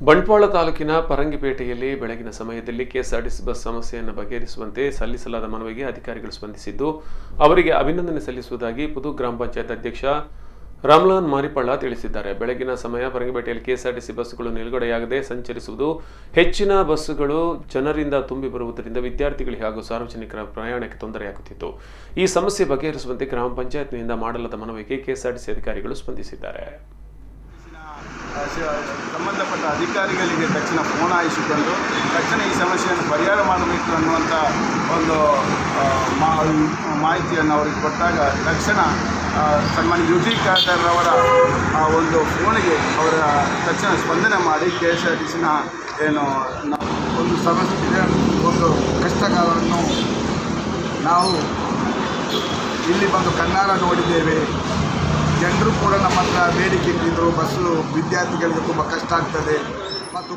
ಬಂಟ್ವಾಳ ತಾಲೂಕಿನ ಪರಂಗಿಪೇಟೆಯಲ್ಲಿ ಬೆಳಗಿನ ಸಮಯದಲ್ಲಿ ಕೆಎಸ್ಆರ್ಟಿಸಿ ಬಸ್ ಸಮಸ್ಯೆಯನ್ನು ಬಗೆಹರಿಸುವಂತೆ ಸಲ್ಲಿಸಲಾದ ಮನವಿಗೆ ಅಧಿಕಾರಿಗಳು ಸ್ಪಂದಿಸಿದ್ದು ಅವರಿಗೆ ಅಭಿನಂದನೆ ಸಲ್ಲಿಸುವುದಾಗಿ ಪುದು ಗ್ರಾಮ ಪಂಚಾಯತ್ ಅಧ್ಯಕ್ಷ ರಾಮ್ಲಾನ್ ಮಾರಿಪಳ್ಳ ತಿಳಿಸಿದ್ದಾರೆ. ಬೆಳಗಿನ ಸಮಯ ಪರಂಗಿಪೇಟೆಯಲ್ಲಿ ಕೆಎಸ್ಆರ್ಟಿಸಿ ಬಸ್ಸುಗಳು ನಿಲುಗಡೆಯಾಗದೆ ಸಂಚರಿಸುವುದು, ಹೆಚ್ಚಿನ ಬಸ್ಸುಗಳು ಜನರಿಂದ ತುಂಬಿ ಬರುವುದರಿಂದ ವಿದ್ಯಾರ್ಥಿಗಳಿಗೆ ಹಾಗೂ ಸಾರ್ವಜನಿಕರ ಪ್ರಯಾಣಕ್ಕೆ ತೊಂದರೆಯಾಗುತ್ತಿತ್ತು. ಈ ಸಮಸ್ಯೆ ಬಗೆಹರಿಸುವಂತೆ ಗ್ರಾಮ ಪಂಚಾಯತ್ನಿಂದ ಮಾಡಲಾದ ಮನವಿಗೆ ಕೆಎಸ್ಆರ್ಟಿಸಿ ಅಧಿಕಾರಿಗಳು ಸ್ಪಂದಿಸಿದ್ದಾರೆ. ಸಂಬಂಧಪಟ್ಟ ಅಧಿಕಾರಿಗಳಿಗೆ ತಕ್ಷಣ ಫೋನ್ ಹಾಯಿಸಿಕೊಂಡು ತಕ್ಷಣ ಈ ಸಮಸ್ಯೆಯನ್ನು ಪರಿಹಾರ ಮಾಡಬೇಕು ಅನ್ನುವಂಥ ಒಂದು ಮಾಹಿತಿಯನ್ನು ಅವರಿಗೆ ಕೊಟ್ಟಾಗ ತಕ್ಷಣ ಸನ್ಮಾನ್ಯ ಯುಟಿ ಖಾದರ್ ಅವರ ಒಂದು ಫೋನಿಗೆ ಅವರ ತಕ್ಷಣ ಸ್ಪಂದನೆ ಮಾಡಿ ಕೆಎಸ್ಆರ್ಟಿಸಿನ ಏನು ಒಂದು ಸಮಸ್ಯೆ, ಒಂದು ಕಷ್ಟಕಾಲವನ್ನು ನಾವು ಇಲ್ಲಿ ಬಂದು ಕಣ್ಣಾರ ನೋಡಿದ್ದೇವೆ. ಜನರು ಕೂಡ ನಮ್ಮ ಹತ್ರ ಬೇಡಿಕೆ ಇಟ್ಟಿದ್ದರು. ಬಸ್ಸು ವಿದ್ಯಾರ್ಥಿಗಳಿಗೆ ತುಂಬ ಕಷ್ಟ ಆಗ್ತದೆ,